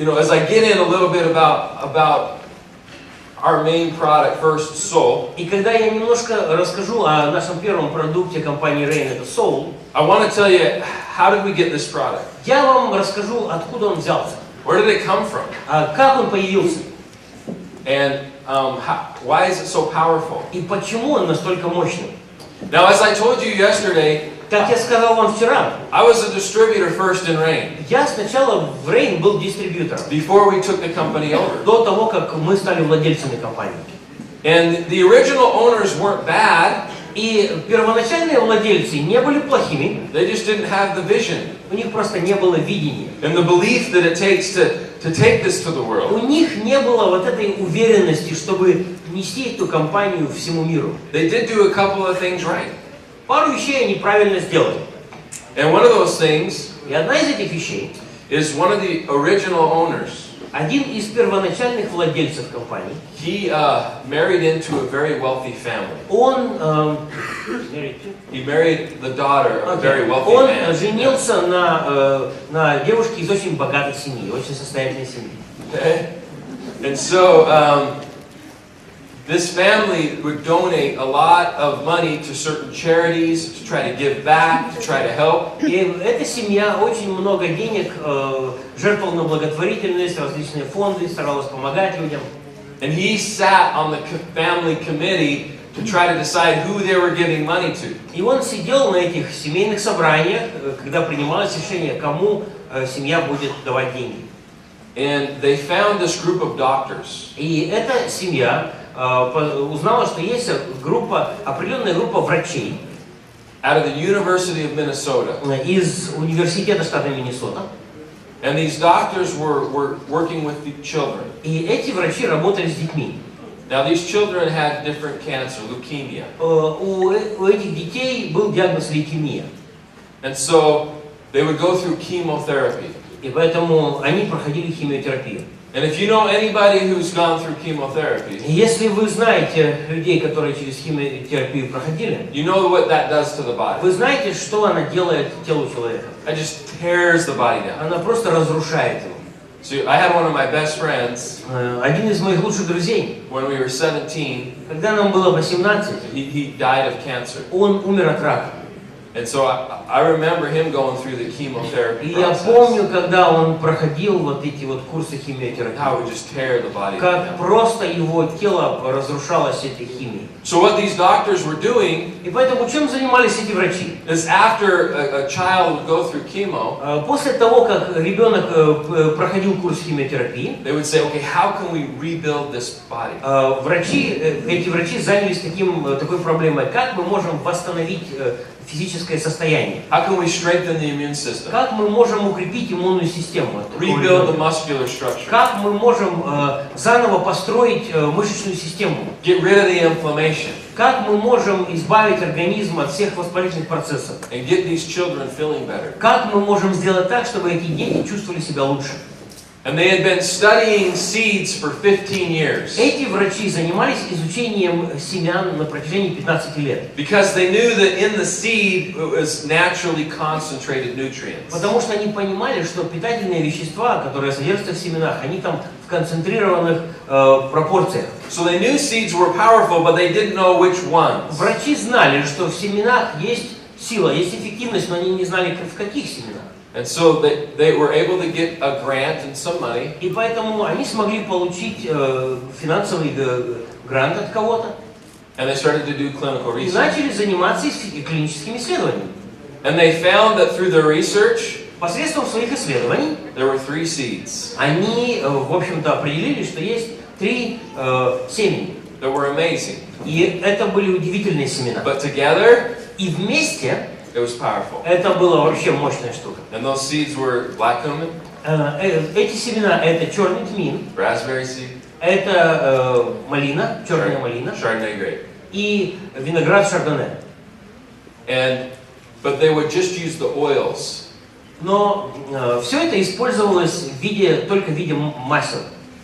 as I get in a little bit about our main product first, Soul. И когда я немножко расскажу о нашем первом продукте компании Rain, это Soul, I want to tell you, how did we get this product? я вам расскажу, откуда он взялся, Where did it come from? как он появился And why is it so powerful? и почему он настолько мощный. Now, as I told you yesterday, Как я сказал вам вчера, I was a distributor first in Rain, я сначала в Rain был дистрибьютором, before we took the company over. до того, как мы стали владельцами компании. And the original owners weren't bad, И первоначальные владельцы не были плохими, they just didn't have the vision у них просто не было видения. and the belief that it takes to take this to the У world. них не было вот этой уверенности, чтобы нести эту компанию всему миру. They did do a couple of things right. Пару вещей они правильно сделали. And one of those things И одна из этих вещей, is one of the original owners. один из первоначальных владельцев компании, He married into a very wealthy family. он He married the daughter of a very wealthy man. женился на девушке из очень богатой семьи, очень состоятельной семьи. Okay? And so this family would donate a lot of money to certain charities to try to give back, to try to help. И эта семья очень много денег жертвовала на благотворительность, различные фонды, старалась помогать людям. And he sat on the family committee to try to decide who they were giving money to. И он сидел на этих семейных собраниях, когда принималось решение, кому семья будет давать деньги. And they found this group of doctors. И эта семья узнала, что есть определенная группа врачей Out of the University of Minnesota. из университета штата Миннесота. And these doctors were working with the children. И эти врачи работали с детьми. Now these children had different cancer, leukemia. У этих детей был диагноз лейкемия. And so they would go through chemotherapy. И поэтому они проходили химиотерапию. And if you know anybody who's gone through chemotherapy, Если вы знаете людей, которые через химиотерапию проходили, you know what that does to the body. вы знаете, что она делает телу человека. It just tears the body down. Она просто разрушает его. So I had one of my best friends Один из моих лучших друзей, when we were 17. когда нам было 18, He died of cancer. он умер от рака. And so I remember him going through the chemotherapy И я process. помню, когда он проходил вот эти вот курсы химиотерапии, How it would just tear the body как down. просто его тело разрушалось этой химией. So what these doctors were doing И поэтому чем занимались эти врачи? is after a child would go through chemo, После того, как ребенок проходил курс химиотерапии, they would say, okay, how can we rebuild this body? эти врачи занялись такой проблемой, как мы можем восстановить физическое состояние. How can we strengthen the immune system? Как мы можем укрепить иммунную систему? Rebuild the muscular structure. Как мы можем заново построить мышечную систему? Get rid of the inflammation. Как мы можем избавить организм от всех воспалительных процессов? And get these children feeling better. Как мы можем сделать так, чтобы эти дети чувствовали себя лучше? And they had been studying seeds for 15 years. Эти врачи занимались изучением семян на протяжении 15 лет. Because they knew that in the seed was naturally concentrated nutrients. Потому что они понимали, что питательные вещества, которые содержатся в семенах, они там в концентрированных пропорциях. So they knew seeds were powerful, but they didn't know which ones. Врачи знали, что в семенах есть сила, есть эффективность, но они не знали, в каких семенах. And so they were able to get a grant and some money. И поэтому они смогли получить финансовый грант от кого-то. And they started to do clinical И research. начали заниматься клиническими исследованиями. And they found that through their research, Посредством своих исследований there were 3 seeds они, в общем-то, определили, что есть 3 семени. that were amazing. И это были удивительные семена. But together, И вместе it was powerful. это была вообще мощная штука. And those seeds were black cumin, Эти семена — это черный тмин, raspberry seed, это малина, черная малина Chardonnay grape. и виноград шардоне. But they would just use the oils. Но все это использовалось только в виде масел.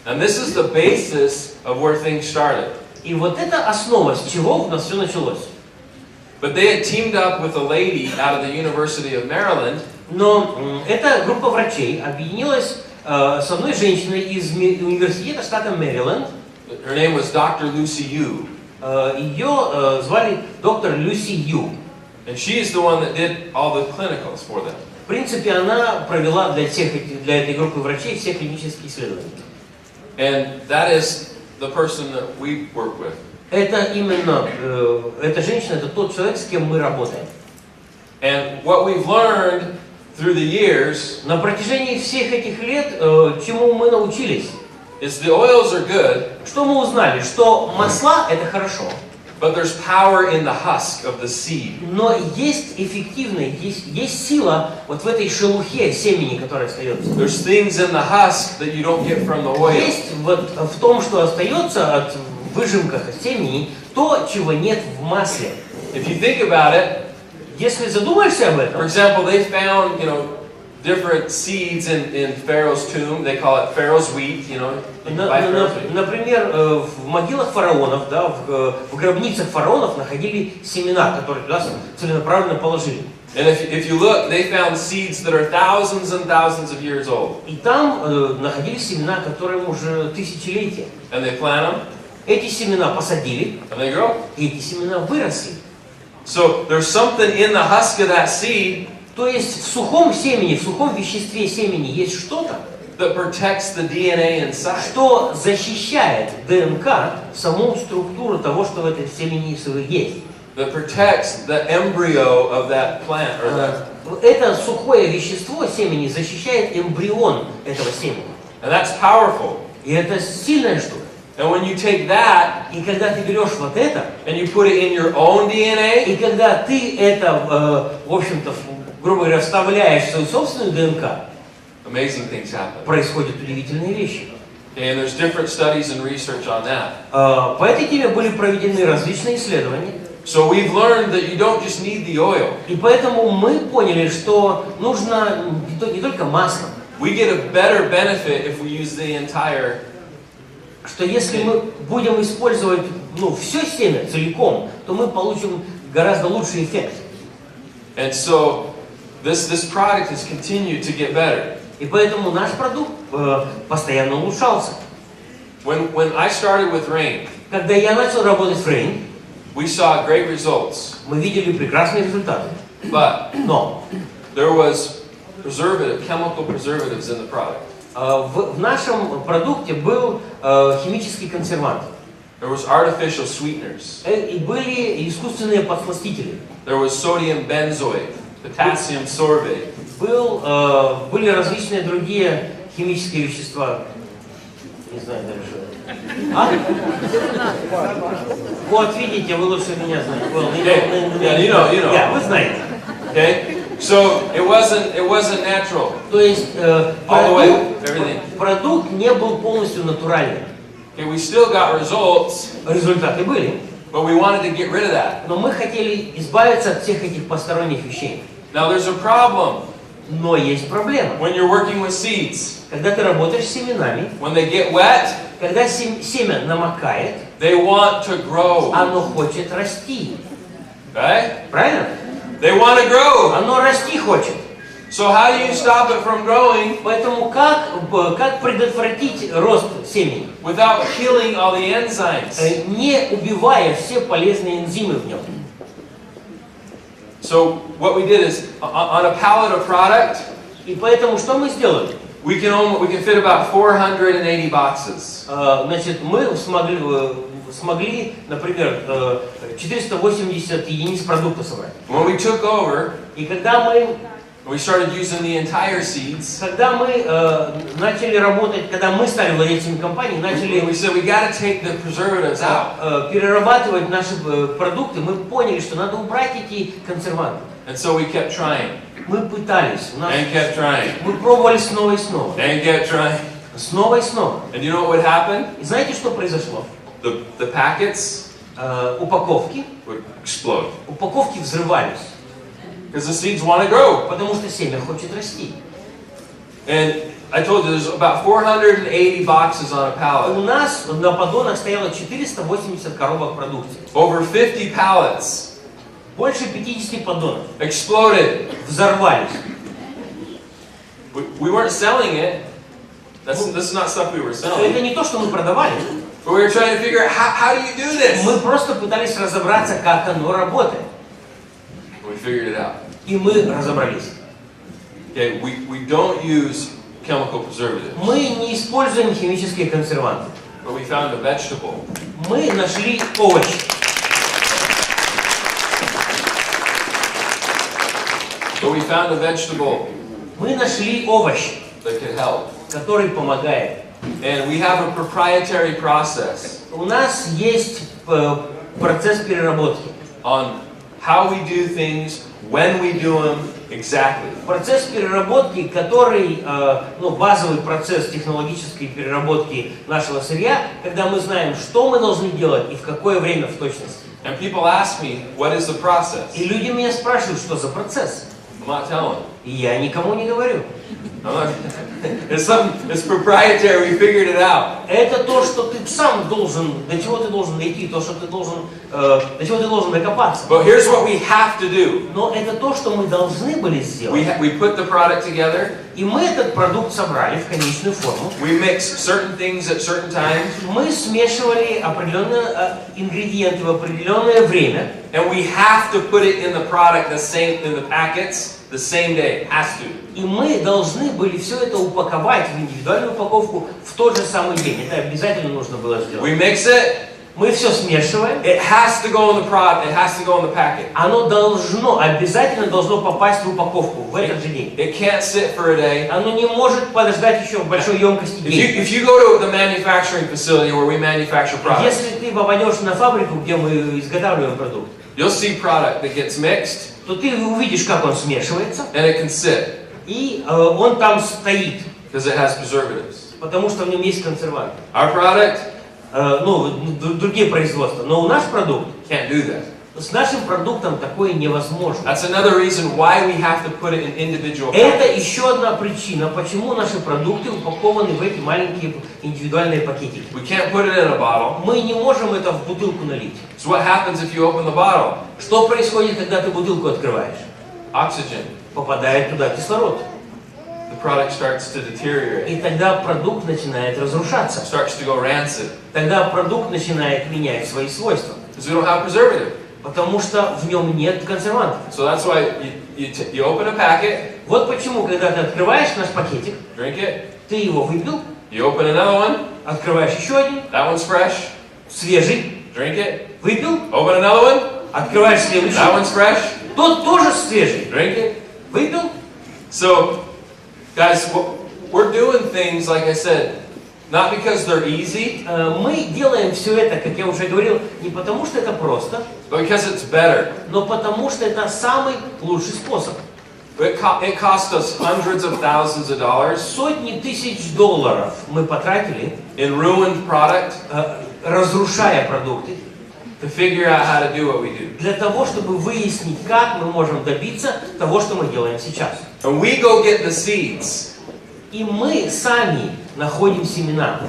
And this is the basis of where things started. И вот это основа, с чего у нас все началось. But they had teamed up with a lady out of the University of Maryland. Но эта группа врачей объединилась с одной женщиной из университета штата Мэриленд. Her name was Dr. Lucy Yu. Ее звали доктор Люси Ю. And she is the one that did all the clinicals for them. В принципе, она провела для этой группы врачей все клинические исследования. And that is the person that we work with. Это именно, эта женщина, это тот человек, с кем мы работаем. And what we've learned through the years, на протяжении всех этих лет, чему мы научились, is the oils are good, что мы узнали, что масла это хорошо, but there's power in the husk of the seed. но есть эффективность, есть сила вот в этой шелухе семени, которая остается. There's things in the husk that you don't get from the oil. Есть вот в том, что остается от выжимках семени, то, чего нет в масле. If you think about it, если задумаешься об этом, for example, they found, different seeds in Pharaoh's tomb. They call it Pharaoh's wheat, например, в могилах фараонов, да, в гробницах фараонов находили семена, которые туда целенаправленно положили. And if you look, they found seeds that are thousands and thousands of years old. И там находились семена, которым уже тысячелетия. And they plant them. Эти семена посадили, and they grow. И эти семена выросли. So there's something in the husk of that seed. То есть в сухом семени, в сухом веществе семени есть что-то, that protects the DNA inside. Что защищает ДНК, саму структуру того, что в этой семени есть. That protects the embryo of that plant or that. Это сухое вещество семени защищает эмбрион этого семени. And that's powerful. И это сильная штука. And when you take that, и когда ты берешь вот это, and you put it in your own DNA, и когда ты это, в общем-то, грубо говоря, вставляешь в свою собственную ДНК, amazing things happen. Происходят удивительные вещи. And there's different studies and research on that. По этой теме были проведены различные исследования. So we've learned that you don't just need the oil. И поэтому мы поняли, что нужно не только масло. We get a better benefit if we use the entire. Что если мы будем использовать, все семя целиком, то мы получим гораздо лучший эффект. And so this product has continued to get better. И поэтому наш продукт постоянно улучшался. When I started with Rain, когда я начал работать с Rain, we saw great results. Мы видели прекрасные результаты. Но there was chemical preservatives in the product. В нашем продукте был химический консервант. There was artificial sweeteners. И были искусственные подсластители. There was sodium benzoate, potassium sorbate. Были различные другие химические вещества. Не знаю даже. Вот видите, вы лучше меня знаете. Yeah, вы знаете. Okay. So it wasn't natural. То есть продукт не был полностью натуральным. Okay, we still got results. Результаты были. But we wanted to get rid of that. Но мы хотели избавиться от всех этих посторонних вещей. Now there's a problem. Но есть проблема. When you're working with seeds. Когда ты работаешь с семенами. When they get wet. Когда семя намокает. They want to grow. Оно хочет расти. Right? Правильно? They want to grow. Оно расти хочет. So how do you stop it from growing? Поэтому как предотвратить рост семени? Without killing all the enzymes. Не убивая все полезные энзимы в нем. So what we did is on a pallet of product. И поэтому что мы сделали? We can fit about 480 boxes. Значит, мы смогли, например, 480 единиц продукта собрать. When we took over, и когда we started using the entire seeds. Когда мы начали работать, когда мы стали владельцами компании, начали we said we got to take the preservatives out. Перерабатывать наши продукты, мы поняли, что надо убрать эти консерванты. And so we kept trying. Мы пытались, and kept trying. Мы пробовали снова и снова. And kept trying. Снова и снова. And you know what would happen? И знаете, что произошло? The packets упаковки would explode. Упаковки взрывались. Because the seeds want to grow. Потому что семя хочет расти. And I told you there's about 480 boxes on a pallet. У нас на поддонах стояло 480 коробок продукции. Over 50 pallets. Больше 50 поддонов. Exploded. Взорвались. We weren't selling it. This is not stuff we were Это selling. не то, что мы продавали. But we were trying to figure out how do you do this? Мы просто пытались разобраться, как оно работает. We figured it out. И мы разобрались. Okay, we don't use chemical preservatives, Мы не используем химические консерванты. but we found a vegetable Мы нашли овощи. Мы нашли овощ, that could help. который помогает. And we have a proprietary process У нас есть процесс переработки. on how we do things, when we do them, exactly. Процесс переработки, который, базовый процесс технологической переработки нашего сырья, когда мы знаем, что мы должны делать и в какое время в точности. And people ask me, what is the process? И люди меня спрашивают, что за процесс. I'm not telling. И я никому не говорю. It's proprietary, we figured it out. Это то, что ты сам должен, до чего ты должен дойти, то, что ты должен, до чего ты должен докопаться. But here's what we have to do. Но это то, что мы должны были сделать. We put the product together. И мы этот продукт собрали в конечную форму. We mix certain things at certain times. Мы смешивали определенные ингредиенты в определенное время. And we have to put it in the product in the packets the same day. Has to. И мы должны были все это упаковать в индивидуальную упаковку в тот же самый день. Это обязательно нужно было сделать. We mix it. Мы все смешиваем. It has to go in the product. It has to go in the packet. Оно обязательно должно попасть в упаковку в этот же день. It can't sit for a day. Оно не может подождать еще в большой емкости день. If you go to the manufacturing facility where we manufacture products, Если ты попадешь на фабрику, где мы изготавливаем продукт, you'll see product that gets mixed то ты увидишь, как он смешивается, and it can sit и он там стоит, because it has preservatives. потому что в нем есть консерванты. Our product Другие производства. Но наш продукт, can't do that. с нашим продуктом такое невозможно. That's another reason why we have to put it in individual Это packets. еще одна причина, почему наши продукты упакованы в эти маленькие индивидуальные пакетики. We can't put it in a bottle. Мы не можем это в бутылку налить. So what happens if you open the bottle? Что происходит, когда ты бутылку открываешь? Oxygen. Попадает туда кислород. The product starts to deteriorate. И тогда продукт начинает разрушаться. Starts to go rancid. Тогда продукт начинает менять свои свойства. Because we don't have preservative. Потому что в нем нет консервантов. So that's why you open a packet, Вот почему, когда ты открываешь наш пакетик, drink it, ты его выпил, you open another one, открываешь еще один, that one's fresh, свежий, drink it, выпил, open another one, открываешь следующий, that one's fresh, тот тоже свежий, drink it. выпил. So, guys, we're doing things, like I said, not because they're easy, Мы делаем все это, как я уже говорил, не потому что это просто, but because it's better. но потому что это самый лучший способ. It cost us hundreds of thousands of dollars Сотни тысяч долларов мы потратили, in ruined product разрушая продукты, to figure out how to do what we do. для того, чтобы выяснить, как мы можем добиться того, что мы делаем сейчас. And we go get the seeds. И мы сами находим семена.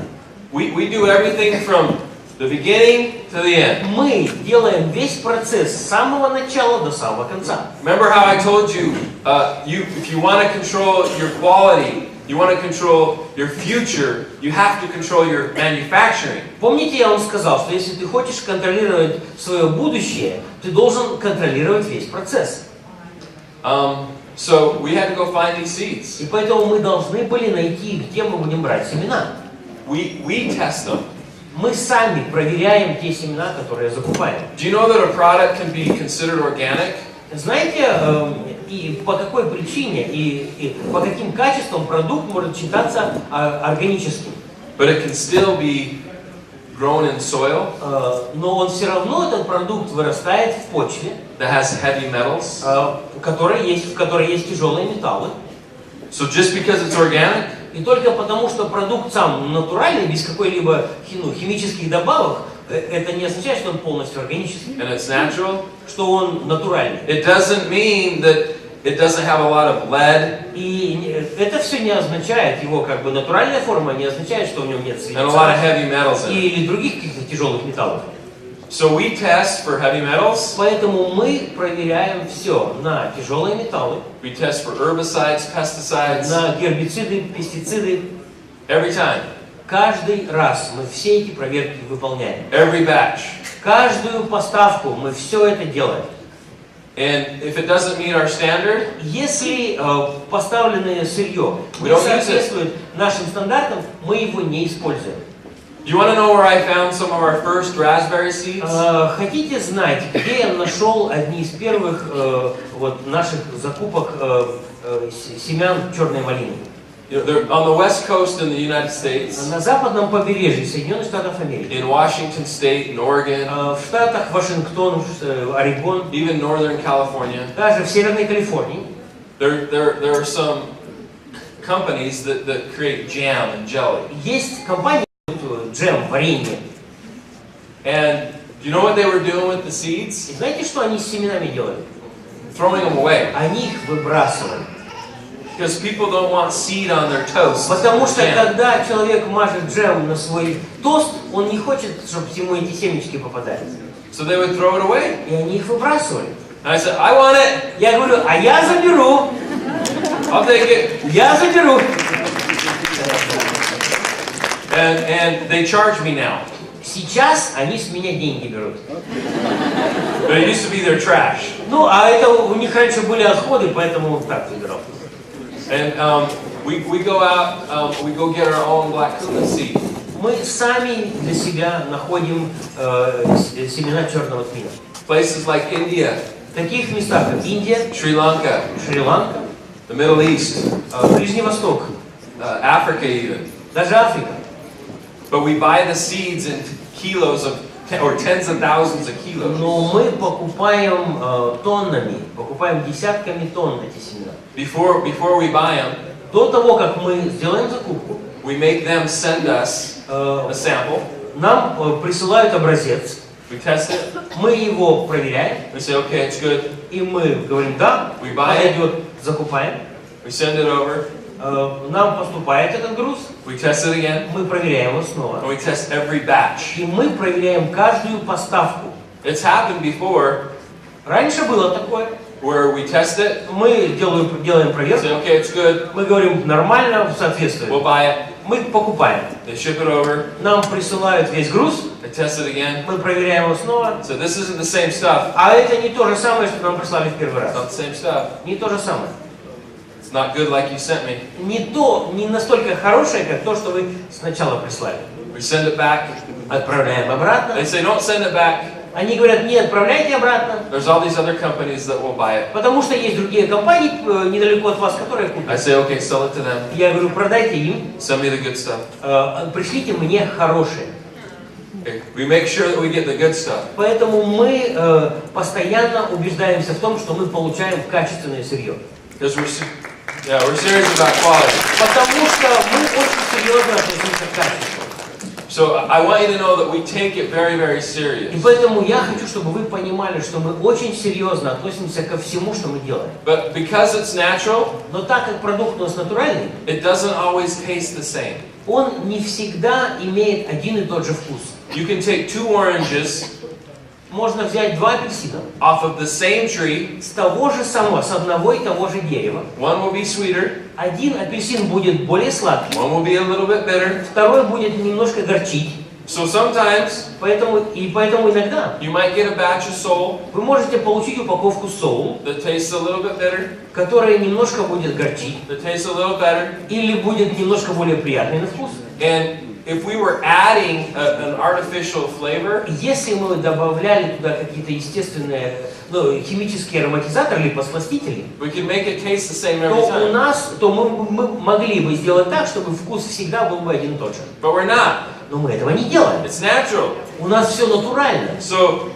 We do everything from the beginning to the end. Мы делаем весь процесс с самого начала до самого конца. Remember how I told you, if you want to control your quality, you want to control your future, you have to control your manufacturing. Помните, я вам сказал, что если ты хочешь контролировать свое будущее, ты должен контролировать весь процесс. So we had to go find these seeds. И поэтому мы должны были найти, где мы будем брать семена. We test them. Мы сами проверяем те семена, которые закупаем. Do you know that a product can be considered organic? Знаете, и по какой причине, и по каким качествам продукт может считаться органическим? But it can still be grown in soil Но он все равно, этот продукт, вырастает в почве, that has heavy metals. в которой есть тяжелые металлы. So just because it's organic, И только потому, что продукт сам натуральный, без какой-либо химических добавок, это не означает, что он полностью органический, and it's natural, что он натуральный. it doesn't mean that it doesn't have a lot of lead И это все не означает, его как бы натуральная форма не означает, что в нем нет and a lot of свинца heavy metals in it. или других каких-то тяжелых металлов. So we test for heavy metals, Поэтому мы проверяем все на тяжелые металлы, we test for herbicides, pesticides, на гербициды, пестициды, Every time. Каждый раз мы все эти проверки выполняем. Every batch. Каждую поставку мы все это делаем. And if it doesn't meet our standard, Если поставленное сырье We не don't use it. соответствует нашим стандартам, мы его не используем. do you want to know where I found some of our first raspberry seeds? Хотите знать, где я нашел одни из первых вот наших закупок семян черной малины? They're on the west coast in the United States, На западном побережье Соединенных Штатов Америки, in Washington State, in Oregon, в штатах Вашингтон, Орегон, even Northern California. даже в Северной Калифорнии. There are some companies that create jam and jelly. Есть компании, джем, варенье. And do you know what they were doing with the seeds? И знаете, что они с семенами делали? Throwing them away. Они их выбрасывали. Because people don't want seed on their toast. Потому что Jam. когда человек мажет джем на свой тост, он не хочет, чтобы ему эти семечки попадали. So they would throw it away. И они их выбрасывали. And I said, I want it. Я говорю, а я заберу. I'll take it. Я заберу. And they charge me now. Сейчас они с меня деньги берут. But it used to be their trash. Ну, а это у них раньше были отходы, поэтому так забирал. And we go out, we go get our own black cumin seed. Мы сами для себя находим семена черного тмина. Places like India, В таких местах, как Индия, Sri Lanka, Шри-Ланка, the Middle East, Ближний Восток, Africa even. даже Африка. But we buy the seeds in kilos of, or tens of thousands of kilos. Но мы покупаем тоннами, покупаем десятками тонн эти семена. Before we buy them, До того, как мы сделаем закупку, we make them send us a sample. нам присылают образец, We test it. мы его проверяем, We say, okay, it's good. и мы говорим, да, We buy it. подойдет, закупаем. We send it over. Нам поступает этот груз, We test it again. мы проверяем его снова. And we test every batch. И мы проверяем каждую поставку. It's happened before Раньше было такое. where we test it. Мы делаем We проверку, say, okay, it's good. мы говорим, нормально, соответствует. We'll buy it. Мы покупаем. They ship it over. Нам присылают весь груз, They test it again. мы проверяем его снова. So this isn't the same stuff. А это не то же самое, что нам прислали в первый It's раз. not the same stuff. Не то же самое. It's not good like you sent me. Не настолько хорошее, как то, что вы сначала прислали. We send it back. Отправляем обратно. They say, don't send it back. Они говорят, не отправляйте обратно, There's all these other companies that will buy it. потому что есть другие компании недалеко от вас, которые I купят. say, okay, sell it to them. Я говорю, продайте им, Send me the good stuff. пришлите мне хорошее. Okay. We make sure that we get the good stuff. Поэтому мы постоянно убеждаемся в том, что мы получаем качественное сырье. Because we're serious about quality. Потому что мы очень серьезно относимся к качеству. So I want you to know that we take it very, very И serious. поэтому я хочу, чтобы вы понимали, что мы очень серьезно относимся ко всему, что мы делаем. But because it's natural, Но так как продукт у нас натуральный, it doesn't always taste the same. он не всегда имеет один и тот же вкус. You can take 2 oranges Можно взять 2 апельсина off of the same tree. с того же самого, с одного и того же дерева. One will be sweeter, Один апельсин будет более сладкий, one will be a little bit bitter. второй будет немножко горчить. So sometimes Поэтому иногда you might get a batch of sole вы можете получить упаковку соул, that tastes a little bit bitter, которая немножко будет горчить, that tastes a little better. или будет немножко более приятный на вкус. And if we were adding an artificial flavor, Если мы добавляли туда какие-то естественные, химические ароматизаторы или подсластители, we can make it taste the same every time. то мы могли бы сделать так, чтобы вкус всегда был бы один и тот же. But we're not. Но мы этого не делаем. It's natural. У нас все натурально. So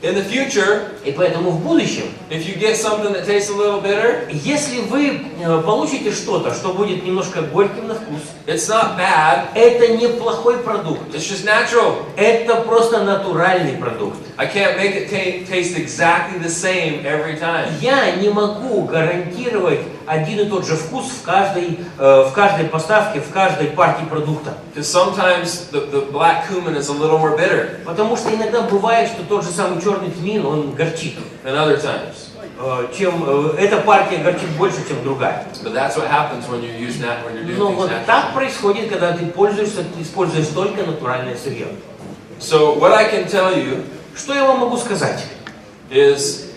in the future, И поэтому в будущем, if you get something that tastes a little bitter, если вы получите что-то, что будет немножко горьким на вкус, it's not bad. это не плохой продукт. It's just natural. Это просто натуральный продукт. I can't make it taste exactly the same every time. Я не могу гарантировать один и тот же вкус в каждой поставке, в каждой партии продукта. Because sometimes the black cumin is a little more bitter Потому что иногда бывает, что тот же самый черный тмин, он горчит. than other times. эта партия горчит больше, чем другая. But that's what happens when you use when you're doing Но things вот naturally. так происходит, когда ты используешь только натуральное сырье. So what I can tell you Что я вам могу сказать? is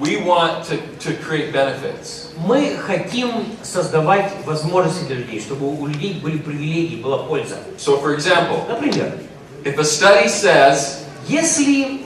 we want to create benefits. Мы хотим создавать возможности для людей, чтобы у людей были привилегии, была польза. So for example, Например, if a study says если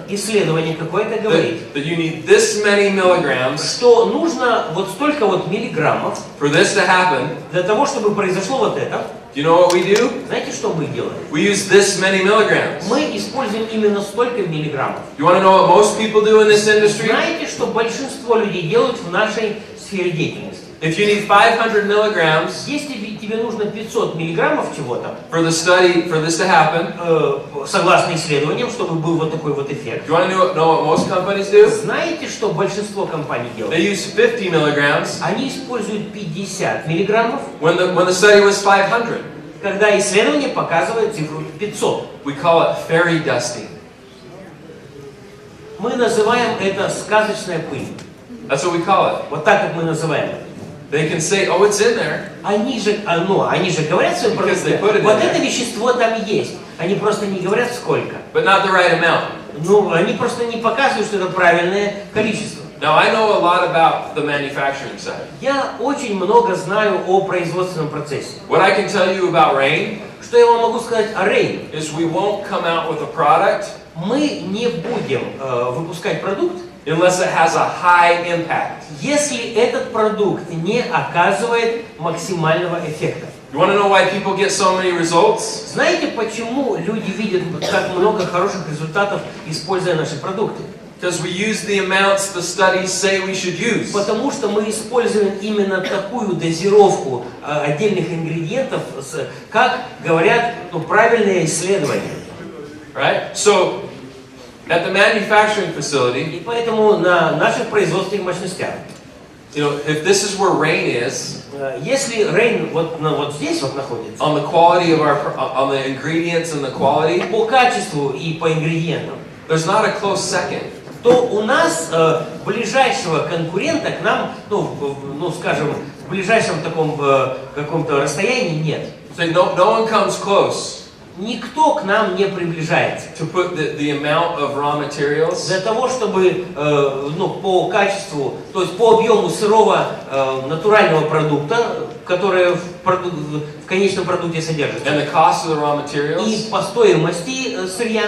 исследование какое-то говорит, that you need this many milligrams что нужно вот столько вот миллиграммов for this to happen, для того, чтобы произошло вот это, do you know what we do? знаете, что мы делаем? We use this many milligrams. Мы используем именно столько миллиграммов. You want to know what most people do in this industry? Знаете, что большинство людей делают в нашей сфере деятельности? If you need 500 milligrams Если тебе нужно 500 миллиграммов чего-то, for the study, for this to happen, согласно исследованиям, чтобы был вот такой вот эффект, you want to know what most companies do? знаете, что большинство компаний They делают? use 50 milligrams Они используют 50 миллиграммов, when the study was 500. когда исследование показывает цифру 500. We call it fairy dusting. Мы называем это сказочная пыль. That's what we call it. Вот так, как мы называем это. They can say, oh, it's in there. Они же говорят в своем Because they продукте, put it in вот there. это вещество там есть. Они просто не говорят сколько. But not the right amount. Ну, они просто не показывают, что это правильное количество. Now, I know a lot about the manufacturing side. Я очень много знаю о производственном процессе. What I can tell you about Rain Что я вам могу сказать о Rain? is we won't come out with a product Мы не будем выпускать продукт, unless it has a high impact. если этот продукт не оказывает максимального эффекта. You want to know why people get so many results? Знаете, почему люди видят так много хороших результатов, используя наши продукты? Because we use the amounts the studies say we should use. Потому что мы используем именно такую дозировку отдельных ингредиентов, как говорят правильные исследования. Right? So, at the manufacturing facility, И поэтому на наших производственных мощностях, you know, if this is where Rain is, если Rain вот здесь вот находится, on the quality of on the ingredients and the quality, по качеству и по ингредиентам, there's not a close second. то у нас ближайшего конкурента к нам, скажем, в ближайшем таком каком-то расстоянии нет. So no one comes close Никто к нам не приближается. to put the amount of raw materials Для того, чтобы по качеству, то есть по объему сырого натурального продукта, который в конечном продукте содержится, and the cost of the raw и materials, по стоимости сырья,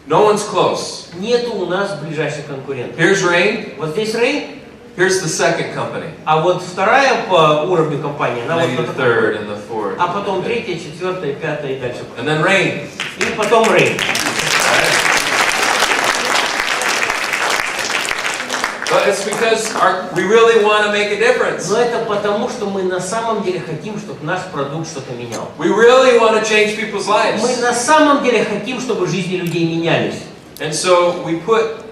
no one's close. нету у нас ближайших конкурентов. Here's Rain, Вот здесь Rain, here's the second company, а вот вторая по уровню компания, она maybe вот the на таком. third and the fourth, А потом третья, четвертая, пятая и дальше. and then Rain. И потом Rain. Right? But it's because we really want to make a difference. Но это потому, что мы на самом деле хотим, чтобы наш продукт что-то менял. We really want to change people's lives. Мы на самом деле хотим, чтобы жизни людей менялись. And so we put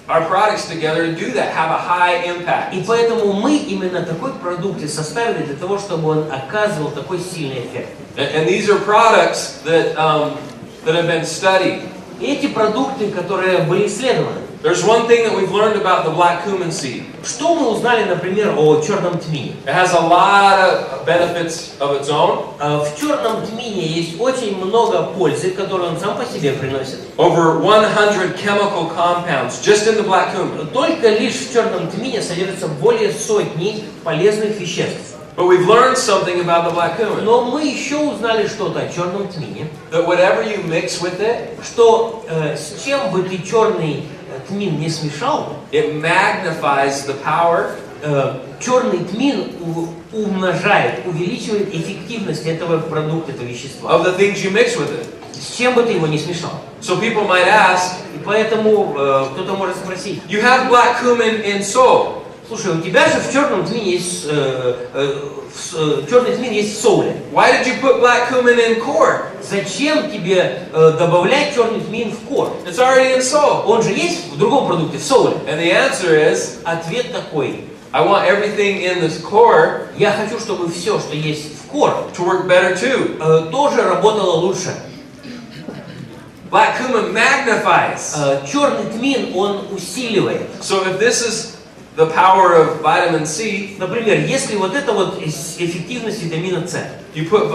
our products together to do that, have a high impact. И поэтому мы именно такой продукт и составили для того, чтобы он оказывал такой сильный эффект. And these are products that have been studied. И эти продукты, которые были исследованы. There's one thing that we've learned about the black cumin seed. Что мы узнали, например, о черном тмине? It has a lot of benefits of its own. В черном тмине есть очень много пользы, которую он сам по себе приносит. Over 100 chemical compounds just in the black cumin. Только лишь в черном тмине содержится более сотни полезных веществ. But we've learned something about the black cumin. Но мы еще узнали что-то о черном тмине, That whatever you mix with it, что с чем бы ты черный тмин не смешал, it magnifies the power черный тмин умножает, увеличивает эффективность этого продукта, этого вещества. of the things you mix with it. С чем бы ты его не смешал. So people might ask, И поэтому кто-то может спросить, you have black cumin in salt. слушай, у тебя же в черном тмине есть, черный тмин есть в соуле. Why did you put black cumin in core? Зачем тебе добавлять черный тмин в кор? It's already in salt. Он же есть в другом продукте, в соуле. And the answer is, Ответ такой. I want everything in this core Я хочу, чтобы все, что есть в кор, to work better too. тоже работало лучше. black cumin magnifies. Черный тмин, он усиливает. So if this is the power of vitamin C, Например, если вот это вот эффективность витамина С, you put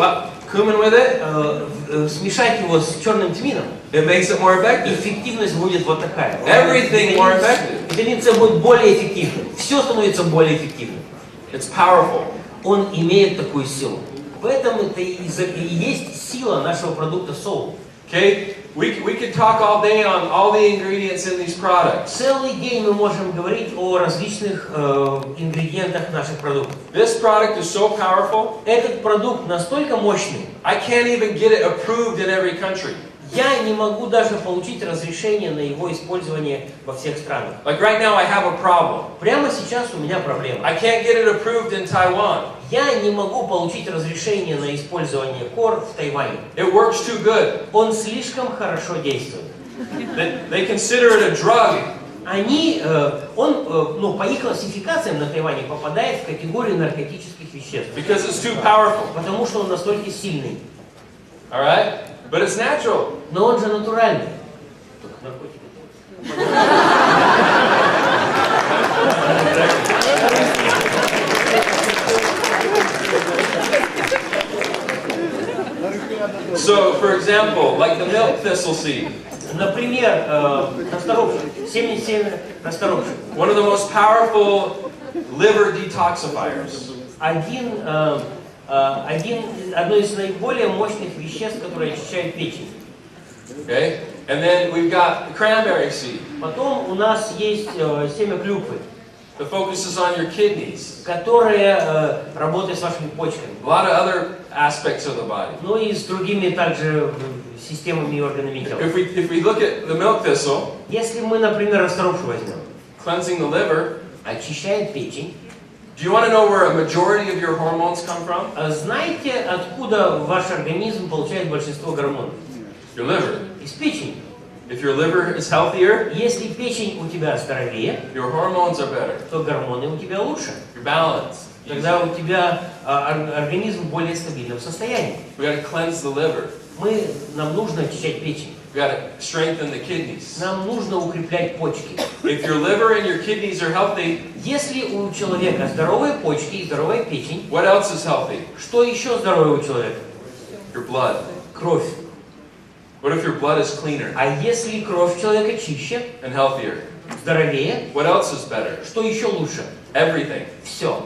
cumin with it, смешать его с черным тмином, it makes it more effective. эффективность будет вот такая. Everything more effective. Витамин С будет более эффективным. Все становится более эффективным. It's powerful. Он имеет такую силу. В этом это и есть сила нашего продукта соул. Okay? We could talk all day on all the ingredients in these products. Целый день мы можем говорить о различных ингредиентах наших продуктов. This product is so powerful, Этот продукт настолько мощный, I can't even get it approved in every country. я не могу даже получить разрешение на его использование во всех странах. Like right now I have a problem. Прямо сейчас у меня проблема. I can't get it approved in Taiwan. Я не могу получить разрешение на использование кор в Тайване. It works too good. Он слишком хорошо действует. They consider it a drug. Он по их классификациям на Тайване попадает в категорию наркотических веществ. Because it's too powerful. Потому что он настолько сильный. All right? But it's natural. Но он же натуральный. Только наркотик. So, for example, like the milk thistle seed. Например, расторопшик, семя расторопшик. One of the most powerful liver detoxifiers. Одно из наиболее мощных веществ, которые очищают печень. Okay? And then we've got the cranberry seed. Потом у нас есть семя клюквы, that focuses on your kidneys. которое работает с вашими почками. A lot of other aspects of the body. Ну и с другими также системами и органами тела. If we look at the milk thistle, Если мы, например, расторопшу возьмем, cleansing the liver, очищает печень. do you want to know where a majority of your hormones come from? Знаете, откуда ваш организм получает большинство гормонов? Your liver. Из печени. If your liver is healthier, Если печень у тебя здоровее, your hormones are better. то гормоны у тебя лучше. You're balanced. Тогда у тебя организм в более стабильном состоянии. We got to cleanse the liver. Нам нужно очищать печень. We got to strengthen the kidneys. Нам нужно укреплять почки. If your liver and your kidneys are healthy, Если у человека здоровые почки и здоровая печень, what else is healthy? что еще здоровое у человека? Your blood. Кровь. What if your blood is cleaner А если кровь человека чище, and healthier? здоровее, What else is better? что еще лучше? Everything. Все.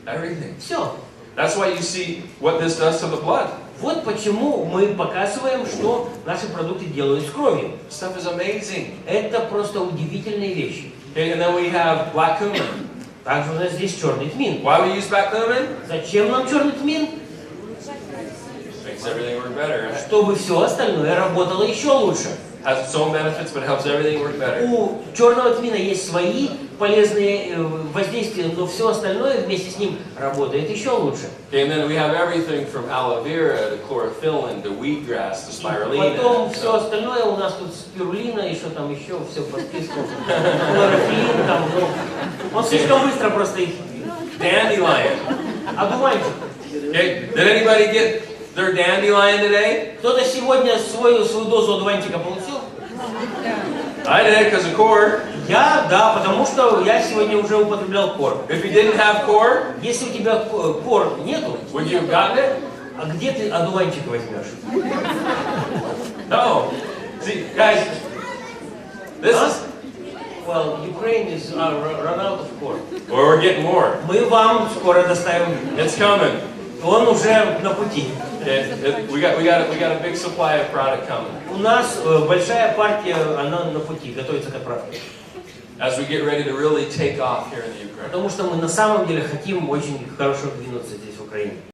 Everything. Все. That's why you see what this does to the blood. Вот почему мы показываем, что наши продукты делают с кровью. Stuff is amazing. Это просто удивительные вещи. Okay, and then we have black cumin. Также у нас здесь черный тмин. Why we use black cumin? Зачем нам черный тмин? Makes everything work better. Right? Чтобы все остальное работало еще лучше. Has its own benefits, but helps everything work better. У черного тмина есть свои полезные воздействия, но все остальное вместе с ним работает еще лучше. Okay, and then we have everything from aloe vera to chlorophyllin to wheatgrass to spirulina. Потом все остальное у нас тут спирулина, и что там еще, все по списку. Хлорофилин там, он слишком быстро просто их. Dandelion. Одуванчик. Okay, did anybody get their dandelion today? Кто-то сегодня свою дозу одуванчика получил? I did because of core. Да, потому что я сегодня уже употреблял кор. If you didn't have core, Если у тебя кор нету, would you have gotten it? а где ты одуванчик возьмешь? No. See, guys, this is, Well, Ukraine is run out of corn. or we're getting more. Мы вам скоро доставим. It's coming. Он уже на пути. Okay, we got a big supply of product coming. У нас большая партия, она на пути, готовится к отправке. As we get ready to really take off here in the Ukraine. Потому что мы на самом деле хотим очень хорошо двинуться здесь, в Украине.